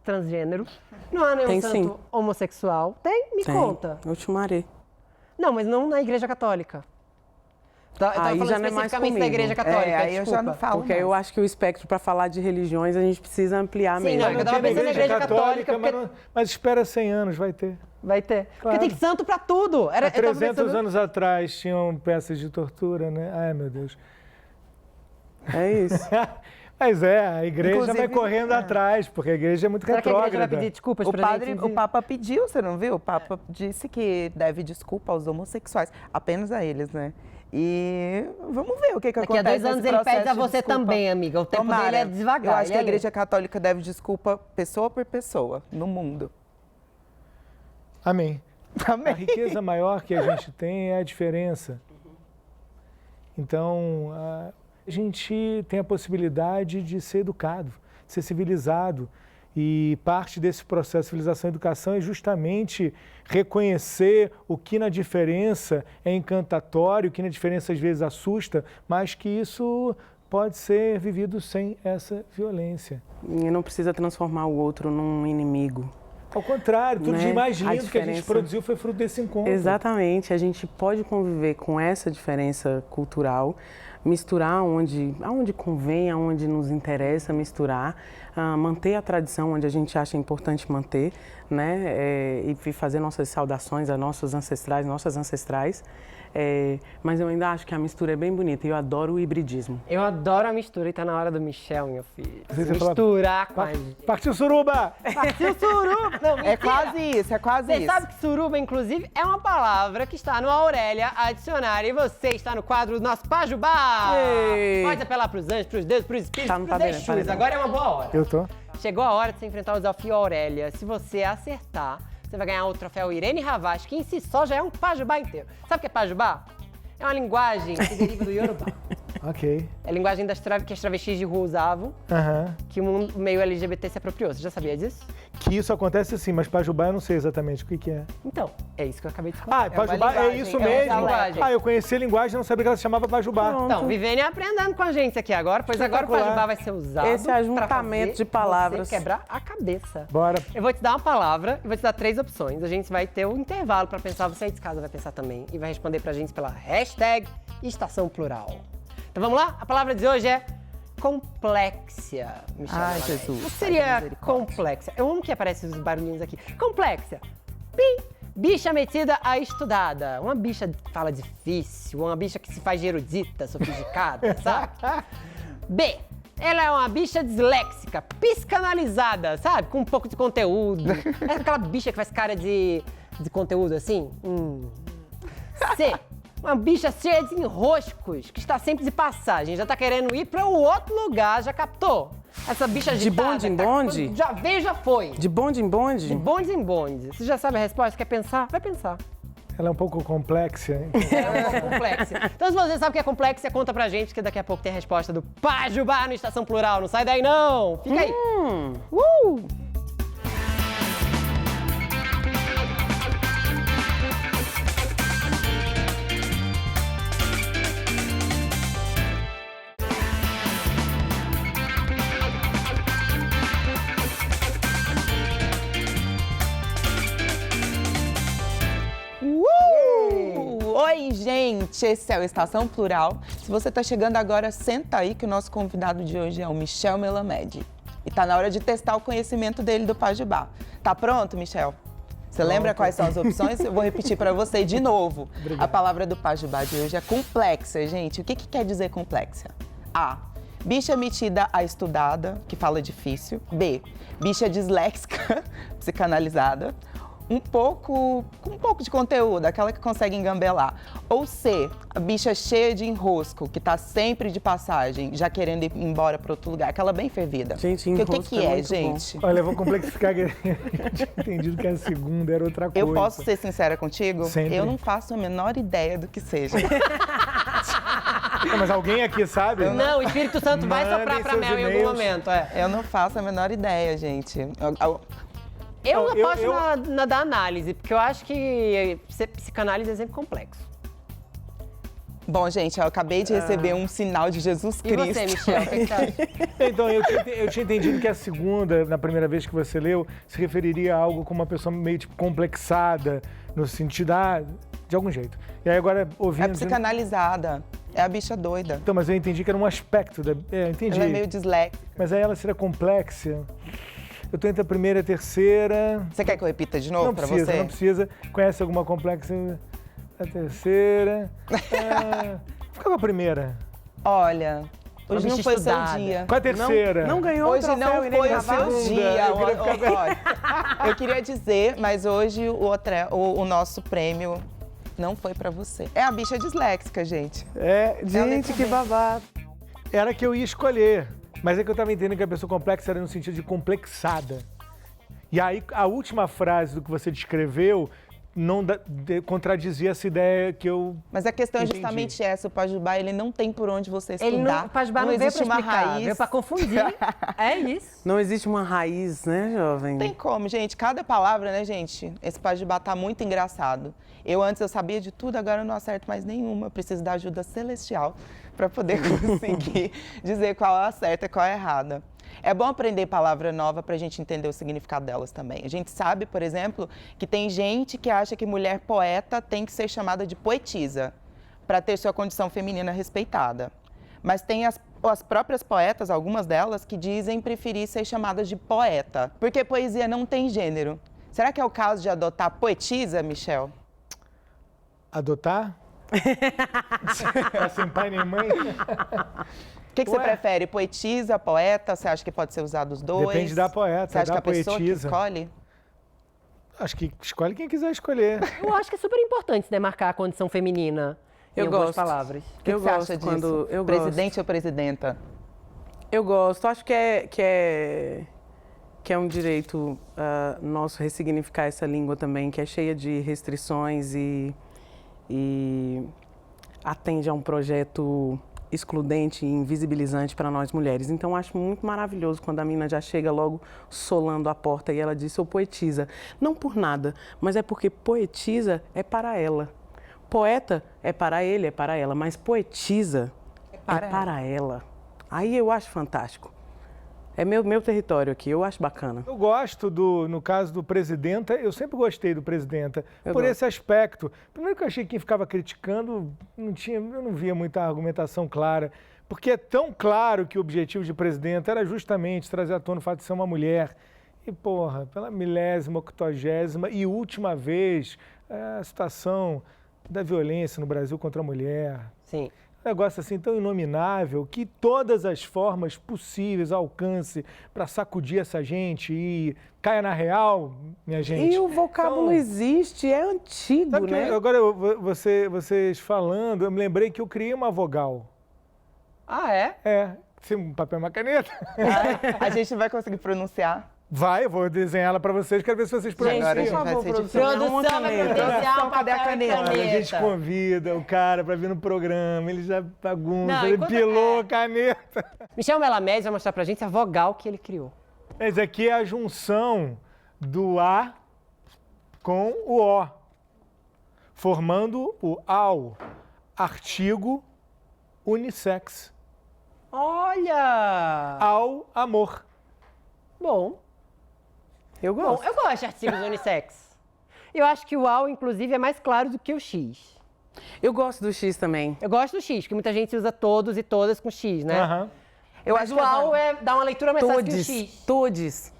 C: transgênero, não há nenhum
A: Tem,
C: santo
A: sim.
C: homossexual. Tem? Me conta.
A: Eu te marei.
C: Não, mas não na Igreja Católica. Eu tava
A: Aí
C: falando
A: já não é mais
C: especificamente da
A: comigo.
C: Igreja Católica,
D: Aí eu já não falo
A: Porque
D: mais.
A: eu acho que o espectro para falar de religiões a gente precisa ampliar
C: Sim,
A: mesmo.
C: não, eu tava pensando na Igreja Católica,
B: mas espera 100 anos, vai ter.
C: Vai ter.
B: Claro.
C: Porque tem santo pra tudo.
B: Há 300 anos atrás tinham peças de tortura, né? Ai, meu Deus.
A: É isso.
B: Mas a igreja vai
D: Inclusive,
B: correndo atrás, porque a igreja é muito
C: Será que a igreja vai
B: retrógrada.
C: pedir desculpas
D: O
C: pra
D: padre,
C: gente?
D: o Papa pediu, você não viu? O Papa disse que deve desculpa aos homossexuais, apenas a eles, né? E vamos ver o que
C: Daqui
D: acontece.
C: a 2 anos
D: nesse
C: ele
D: processo
C: pede a
D: de
C: você
D: desculpa.
C: também, amiga. O tempo dele é devagar.
D: Eu acho que a
C: ele é
D: Igreja Católica deve desculpa pessoa por pessoa no mundo.
B: Amém.
D: Amém.
B: A riqueza maior que a gente tem é a diferença. Então, a gente tem a possibilidade de ser educado, de ser civilizado. E parte desse processo de civilização e educação é justamente reconhecer o que na diferença é encantatório, o que na diferença às vezes assusta, mas que isso pode ser vivido sem essa violência.
A: E não precisa transformar o outro num inimigo.
B: Ao contrário, tudo
A: Né?
B: de mais
A: A
B: lindo que a gente
A: diferença-
B: produziu foi fruto desse encontro.
A: Exatamente, a gente pode conviver com essa diferença cultural, misturar aonde convém, aonde nos interessa misturar, manter a tradição onde a gente acha importante manter, né? E fazer nossas saudações a nossos ancestrais, nossas ancestrais. Mas eu ainda acho que a mistura é bem bonita e eu adoro o hibridismo.
C: Eu adoro a mistura e tá na hora do Michel, meu filho.
B: Você
C: Misturar com a gente.
B: Partiu suruba!
C: Partiu suruba! Não,
D: É quase isso, é quase
C: Você
D: isso.
C: sabe que suruba, inclusive, é uma palavra que está no Aurélia Adicionário e você está no quadro do nosso Pajubá!
A: Ei.
C: Pode apelar pros anjos, pros deuses, pros espíritos,
A: Tá no
C: pros
A: paredão,
C: Exus.
A: paredão.
C: Agora é uma boa hora.
B: Eu tô.
C: Chegou a hora de você enfrentar o desafio Aurélia. Se você acertar, você vai ganhar o troféu Irene Havas, que em si só já é um Pajubá inteiro. Sabe o que é Pajubá? É uma linguagem que deriva do Yorubá.
B: Ok.
C: É a linguagem que as travestis de rua usavam,
B: Aham.
C: que o mundo meio LGBT se apropriou. Você já sabia disso?
B: Que isso acontece sim, mas Pajubá eu não sei exatamente o que é.
C: Então, é isso que eu acabei de falar.
B: Ah, Pajubá é
D: linguagem,
B: isso
D: é uma
B: mesmo?
C: linguagem.
B: Ah, eu conheci a linguagem, não sabia que ela se chamava Pajubá.
C: Então, Vivênia aprendendo com a gente aqui agora, pois agora o
B: Espetacular.
C: Pajubá vai ser usado
A: Esse ajuntamento
C: pra fazer
A: de palavras.
C: você quebrar a cabeça.
B: Bora.
C: Eu vou te dar uma palavra e vou te dar 3 opções. A gente vai ter um intervalo pra pensar, você aí de casa vai pensar também e vai responder pra gente pela hashtag Estação Plural. Então vamos lá? A palavra de hoje é complexia. Michel
D: Ai,
C: Magalhães.
D: Jesus.
C: O que seria
D: Misericórdia.
C: complexa? Eu amo que aparecem os barulhinhos aqui. Complexia. Pim. Bicha metida a estudada. Uma bicha que fala difícil, uma bicha que se faz de erudita, sofisticada, sabe? B. Ela é uma bicha disléxica, psicanalizada, sabe? Com um pouco de conteúdo. É aquela bicha que faz cara de conteúdo assim. C. Uma bicha cheia de enroscos, que está sempre de passagem, já tá querendo ir para o outro lugar, já captou? Essa bicha
A: De
C: agitada,
A: bonde em
C: tá-
A: bonde?
C: Já veio, já foi.
A: De bonde em bonde?
C: De bonde em bonde. Você já sabe a resposta? Quer pensar? Vai pensar.
B: Ela é um pouco complexa, hein?
C: É um pouco complexa. Então, se você sabe o que é complexa, conta pra gente, que daqui a pouco tem a resposta do Pajubá no Estação Plural. Não sai daí, não! Fica aí!
D: Oi, gente! Esse é o Estação Plural. Se você tá chegando agora, senta aí que o nosso convidado de hoje é o Michel Melamed. E tá na hora de testar o conhecimento dele do Pajubá. Tá pronto, Michel? Você lembra quais são as opções? Eu vou repetir para você de novo. A palavra do Pajubá de hoje é complexa, gente. O que quer dizer complexa? A. Bicha metida a estudada, que fala difícil. B. Bicha disléxica, psicanalizada. Com um pouco de conteúdo, aquela que consegue engambelar. Ou C, a bicha cheia de enrosco, que tá sempre de passagem, já querendo ir embora para outro lugar, aquela bem fervida.
A: Gente,
D: Porque o
A: enrosco
D: que
A: é
D: é,
A: muito
D: gente?
B: Olha, eu vou complexificar que eu tinha entendido que a segunda era outra coisa.
D: Eu posso ser sincera contigo?
B: Sempre.
D: Eu não faço a menor ideia do que seja.
B: Não, mas alguém aqui sabe?
C: Não, o Espírito Santo vai
B: Mandem
C: soprar pra
B: seus
C: Mel em algum
B: e-mails.
C: momento.
D: Eu não faço a menor ideia, gente.
C: Eu
B: Não,
C: aposto
B: eu-
C: na da análise, porque eu acho que ser psicanálise é sempre complexo.
D: Bom, gente, eu acabei de receber um sinal de Jesus
C: E
D: Cristo.
C: você, Michel, o que você acha?
B: Então, eu tinha entendido que a segunda, na primeira vez que você leu, se referiria a algo como uma pessoa meio tipo complexada, no sentido, de algum jeito. E aí agora,
D: É
B: ouvindo...
D: psicanalizada. É a bicha doida.
B: Então, mas eu entendi que era um aspecto da... entendi.
D: Ela é meio disléxica.
B: Mas aí ela seria complexa. Eu tô entre a primeira e a terceira.
D: Você quer que eu repita de novo
B: Não
D: pra
B: precisa,
D: você?
B: não precisa. Conhece alguma complexa? A terceira. Ficava a primeira.
D: Olha, hoje
C: bicha
D: não foi
C: estudada.
D: seu dia.
B: Qual a terceira?
A: Não ganhou
D: Hoje
A: o troféu
D: não
A: Irene
D: foi o
A: Havas?
D: seu
B: segunda.
D: dia.
B: Eu queria ficar-
D: Eu queria dizer, mas hoje o nosso prêmio não foi pra você. É a bicha disléxica, gente.
A: Gente, que babado.
B: Era que eu ia escolher. Mas é que eu tava entendendo que a pessoa complexa era no sentido de complexada. E aí, a última frase do que você descreveu não contradizia essa ideia que eu...
D: Mas a questão
B: Entendi.
D: é justamente essa. O Pajubá, ele não tem por onde você estudar.
C: Ele não, o Pajubá não veio pra
D: existe uma
C: explicar,
D: raiz.
C: veio pra confundir. É isso.
A: Não existe uma raiz, né, jovem?
D: Não tem como, gente. Cada palavra, né, gente? Esse Pajubá tá muito engraçado. Antes eu sabia de tudo, agora eu não acerto mais nenhuma. Eu preciso da ajuda celestial para poder conseguir dizer qual é a certa e qual é a errada. É bom aprender palavra nova para a gente entender o significado delas também. A gente sabe, por exemplo, que tem gente que acha que mulher poeta tem que ser chamada de poetisa para ter sua condição feminina respeitada. Mas tem as próprias poetas, algumas delas, que dizem preferir ser chamadas de poeta, porque poesia não tem gênero. Será que é o caso de adotar poetisa, Michel?
B: Adotar? Sem pai nem mãe?
D: O que você prefere, poetisa, poeta? Você acha que pode ser usado os dois?
B: Depende da poeta,
D: Você acha
B: da
D: que a pessoa que
B: poetisa.
D: escolhe?
B: Acho que escolhe quem quiser escolher.
C: Eu acho que é super importante demarcar a condição feminina em
A: Eu
C: algumas
A: gosto.
C: palavras.
D: O que você acha disso?
A: Eu
D: Presidente ou presidenta?
A: Eu gosto. Acho que é um direito nosso ressignificar essa língua também, que é cheia de restrições e atende a um projeto excludente e invisibilizante para nós mulheres. Então, acho muito maravilhoso quando a mina já chega logo solando a porta e ela diz, sou poetisa. Não por nada, mas é porque poetisa é para ela. Poeta é para ele, é para ela, mas poetisa é para ela. Aí eu acho fantástico. É meu território aqui, eu acho bacana.
B: Eu gosto no caso do presidenta, eu sempre gostei do presidenta, por esse aspecto. Primeiro que eu achei que quem ficava criticando, eu não via muita argumentação clara, porque é tão claro que o objetivo de presidenta era justamente trazer à tona o fato de ser uma mulher. E, porra, pela 1000ª, 80ª e última vez, a situação da violência no Brasil contra a mulher.
C: Sim.
B: Um negócio assim tão inominável que todas as formas possíveis alcance para sacudir essa gente e caia na real, minha gente.
A: E o vocábulo
B: Então,
A: existe, é antigo,
B: sabe que
A: né?
B: agora vocês falando, eu me lembrei que eu criei uma vogal.
C: Ah, é?
B: É, sem um papel e uma caneta.
D: A gente vai conseguir pronunciar.
B: Vai, eu vou desenhar ela para vocês, quero ver se vocês pronunciam.
D: agora a gente vai ser difícil.
C: Produção vai providenciar
D: Cadê a caneta?
B: A gente convida o cara para vir no programa, ele já bagunça,
C: Não,
B: ele
C: enquanto-
B: pilou a caneta.
C: Michel Melamés vai mostrar pra gente a vogal que ele criou.
B: Esse aqui é a junção do A com o O, formando o AU, artigo unissex,
C: Olha!
B: ao amor.
C: Bom,
A: Eu gosto.
C: eu gosto de artigos unissex. Eu acho que o AU, inclusive, é mais claro do que o X.
A: Eu gosto do X também.
C: Eu gosto do X, porque muita gente usa todos e todas com X, né?
B: Aham.
C: Mas o AU dá uma leitura mais fácil que o
A: Todes,
C: X.
A: todes.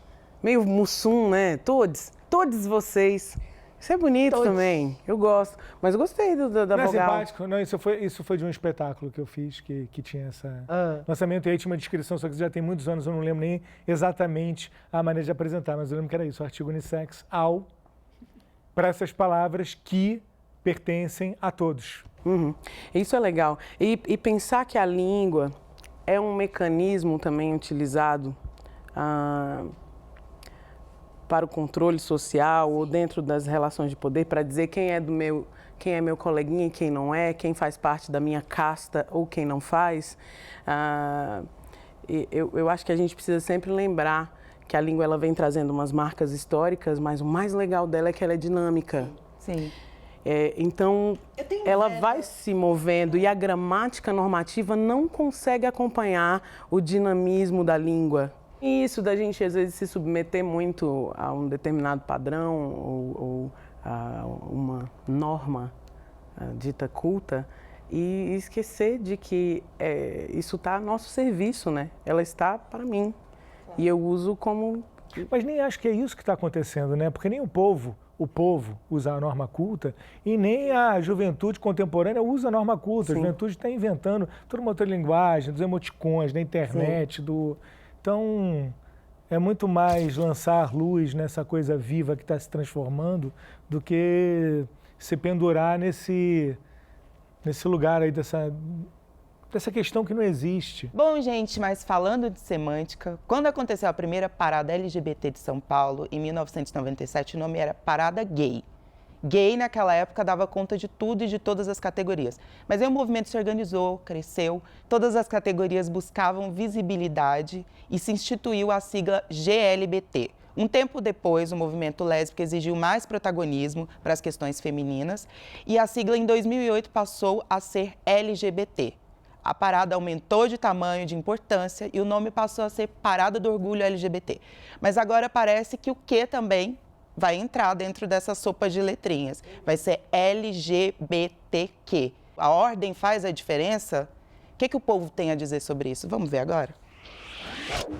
A: Meio mussum, né? Todes. Todos vocês. Isso é bonito
C: Todes.
A: também. Eu gosto. Mas eu gostei da
B: Não é
A: vogal.
B: simpático? Não, isso foi de um espetáculo que eu fiz, que tinha essa
C: Ah.
B: lançamento, e aí tinha uma descrição, só que já tem muitos anos, eu não lembro nem exatamente a maneira de apresentar, mas eu lembro que era isso, o artigo unissex, ao, para essas palavras que pertencem a todos.
A: Uhum. Isso é legal. E pensar que a língua é um mecanismo também utilizado para o controle social ou dentro das relações de poder para dizer quem é meu coleguinha e quem não é, quem faz parte da minha casta ou quem não faz. Eu acho que a gente precisa sempre lembrar que a língua ela vem trazendo umas marcas históricas, mas o mais legal dela é que ela é dinâmica.
D: Sim.
A: Então, ela vai se movendo e a gramática normativa não consegue acompanhar o dinamismo da língua. E isso da gente, às vezes, se submeter muito a um determinado padrão ou a uma norma dita culta e esquecer de que isso está a nosso serviço, né? Ela está para mim e eu uso como...
B: Mas nem acho que é isso que está acontecendo, né? Porque nem o povo usa a norma culta e nem a juventude contemporânea usa a norma culta.
A: Sim.
B: A juventude está inventando toda uma outra linguagem, dos emoticons, da internet, Então, é muito mais lançar luz nessa coisa viva que está se transformando do que se pendurar nesse lugar aí dessa questão que não existe.
D: Bom, gente, mas falando de semântica, quando aconteceu a primeira parada LGBT de São Paulo, em 1997, o nome era Parada Gay. Gay, naquela época, dava conta de tudo e de todas as categorias. Mas aí o movimento se organizou, cresceu, todas as categorias buscavam visibilidade e se instituiu a sigla GLBT. Um tempo depois, o movimento lésbico exigiu mais protagonismo para as questões femininas e a sigla, em 2008, passou a ser LGBT. A parada aumentou de tamanho, de importância e o nome passou a ser Parada do Orgulho LGBT. Mas agora parece que o Q também vai entrar dentro dessa sopa de letrinhas. Vai ser LGBTQ. A ordem faz a diferença? que o povo tem a dizer sobre isso? Vamos ver agora?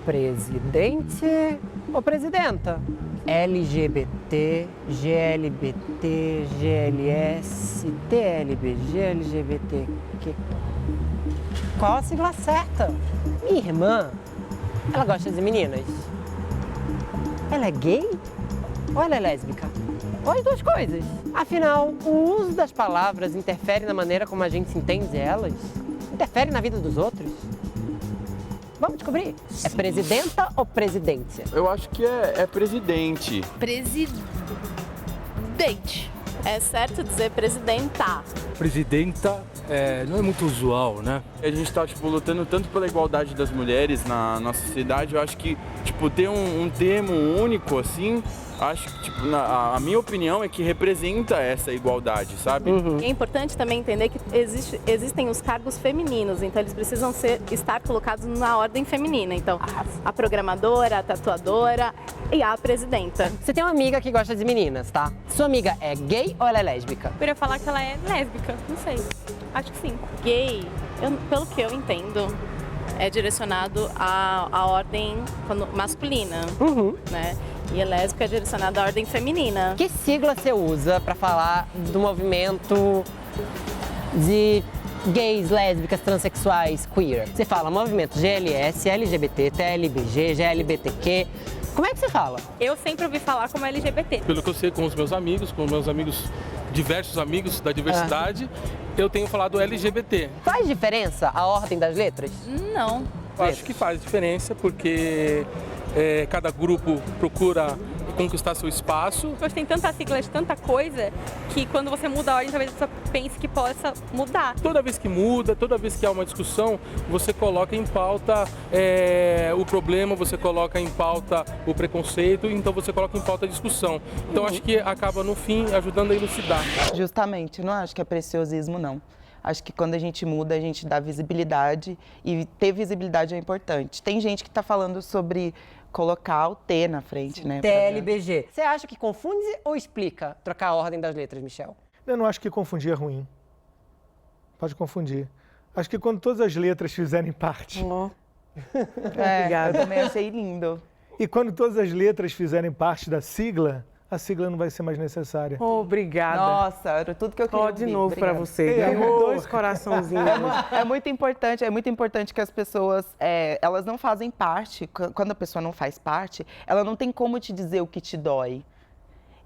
C: Presidente ou presidenta? LGBT, GLBT, GLS, TLB, GLGBTQ. Qual a sigla certa? Minha irmã, ela gosta de meninas. Ela é gay? Ou ela é lésbica? Ou as duas coisas? Afinal, o uso das palavras interfere na maneira como a gente entende elas? Interfere na vida dos outros? Vamos descobrir. Sim. É presidenta ou presidência?
G: Eu acho que é presidente.
H: Presidente. É certo dizer presidenta.
I: Presidenta não é muito usual, né?
G: A gente está lutando tanto pela igualdade das mulheres na nossa sociedade. Eu acho que ter um termo único assim, acho que a minha opinião é que representa essa igualdade, sabe?
H: É importante também entender que existem os cargos femininos, então eles precisam estar colocados na ordem feminina. Então, a programadora, a tatuadora e a presidenta.
C: Você tem uma amiga que gosta de meninas, tá? Sua amiga é gay ou ela é lésbica?
J: Eu ia falar que ela é lésbica, não sei. Acho que sim.
H: Gay, pelo que eu entendo, é direcionado à ordem masculina, né? E a lésbica é direcionada à ordem feminina.
C: Que sigla você usa para falar do movimento de gays, lésbicas, transexuais, queer? Você fala movimento GLS, LGBT, TLBG, GLBTQ. Como é que você fala?
J: Eu sempre ouvi falar como LGBT.
I: Pelo que eu sei com os meus amigos, diversos amigos da diversidade, eu tenho falado LGBT.
C: Faz diferença a ordem das letras?
H: Não.
I: Eu acho que faz diferença porque cada grupo procura conquistar seu espaço.
J: Hoje tem tanta sigla de tanta coisa que quando você muda a ordem, talvez você pense que possa mudar.
I: Toda vez que muda, toda vez que há uma discussão, você coloca em pauta o problema, você coloca em pauta o preconceito, então você coloca em pauta a discussão. Então acho que acaba, no fim, ajudando a elucidar.
D: Justamente, não acho que é preciosismo, não. Acho que quando a gente muda, a gente dá visibilidade e ter visibilidade é importante. Tem gente que está falando sobre colocar o T na frente, né?
C: TLBG. Você acha que confunde ou explica trocar a ordem das letras, Michel?
B: Eu não acho que confundir é ruim. Pode confundir. Acho que quando todas as letras fizerem parte...
D: Obrigada. Eu também achei lindo.
B: E quando todas as letras fizerem parte da sigla, a sigla não vai ser mais necessária.
A: Obrigada.
D: Nossa, era tudo que eu queria ouvir.
A: De novo para você. Ganhou 2 coraçãozinhos.
D: É muito importante que as pessoas, elas não fazem parte, quando a pessoa não faz parte, ela não tem como te dizer o que te dói.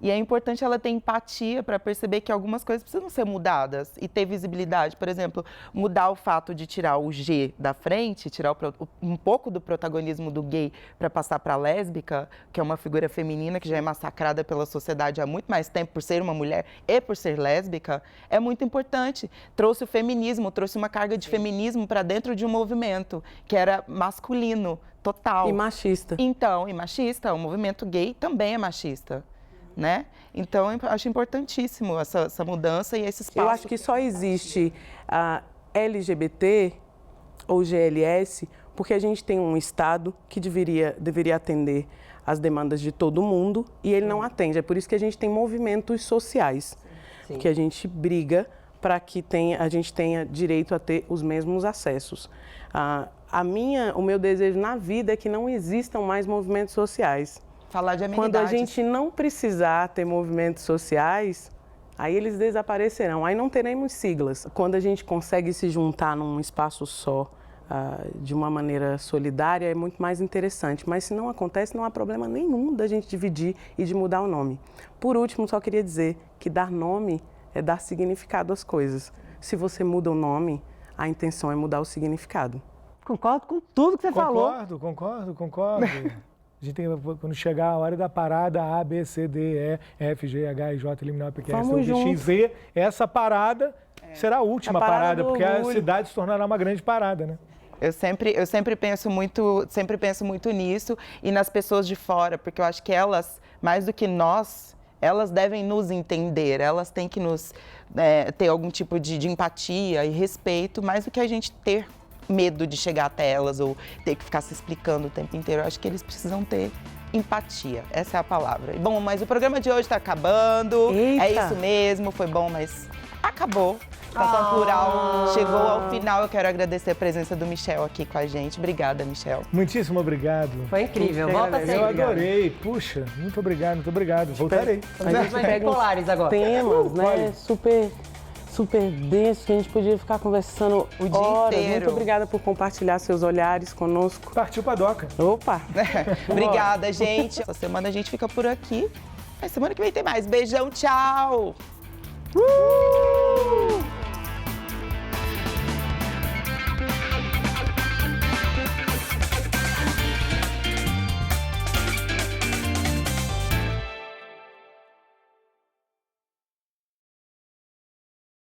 D: E é importante ela ter empatia para perceber que algumas coisas precisam ser mudadas e ter visibilidade. Por exemplo, mudar o fato de tirar o G da frente, tirar um pouco do protagonismo do gay para passar para a lésbica, que é uma figura feminina que já é massacrada pela sociedade há muito mais tempo por ser uma mulher e por ser lésbica, é muito importante. Trouxe o feminismo, trouxe uma carga de feminismo para dentro de um movimento que era masculino, total.
A: E machista.
D: Então, e machista. O movimento gay também é machista. Né? Então, eu acho importantíssimo essa mudança e esse espaço.
A: Eu acho que só existe a LGBT ou GLS porque a gente tem um Estado que deveria atender as demandas de todo mundo e ele não atende. É por isso que a gente tem movimentos sociais, que a gente briga para que a gente tenha direito a ter os mesmos acessos. O meu desejo na vida é que não existam mais movimentos sociais.
D: Falar de
A: amenidades. Quando a gente não precisar ter movimentos sociais, aí eles desaparecerão, aí não teremos siglas. Quando a gente consegue se juntar num espaço só, de uma maneira solidária, é muito mais interessante. Mas se não acontece, não há problema nenhum da gente dividir e de mudar o nome. Por último, só queria dizer que dar nome é dar significado às coisas. Se você muda o nome, a intenção é mudar o significado.
C: Concordo com tudo que você falou.
B: Concordo. A gente tem, quando chegar a hora da parada A, B, C, D, E, F, G, H, I, J, eliminar o PQS, X, Z, essa parada será a última parada porque a cidade se tornará uma grande parada, né?
D: Eu sempre penso muito nisso e nas pessoas de fora, porque eu acho que elas, mais do que nós, elas devem nos entender, elas têm que nos ter algum tipo de empatia e respeito, mais do que a gente ter medo de chegar até elas ou ter que ficar se explicando o tempo inteiro. Eu acho que eles precisam ter empatia, essa é a palavra. Bom, mas o programa de hoje está acabando.
A: Eita.
D: É isso mesmo, foi bom, mas acabou. Estação Plural chegou ao final. Eu quero agradecer a presença do Michel aqui com a gente. Obrigada, Michel.
B: Muitíssimo obrigado.
C: Foi incrível. Volta sempre.
B: Eu adorei. Puxa, muito obrigado. Voltarei.
A: A gente pega
C: bipolares agora.
A: Temas, né? Super denso, que a gente podia ficar conversando
D: o dia
A: horas.
D: inteiro.
A: Muito obrigada por compartilhar seus olhares conosco.
B: Partiu Padoca.
A: Opa!
D: Obrigada, gente. Essa semana a gente fica por aqui. Mas semana que vem tem mais. Beijão, tchau!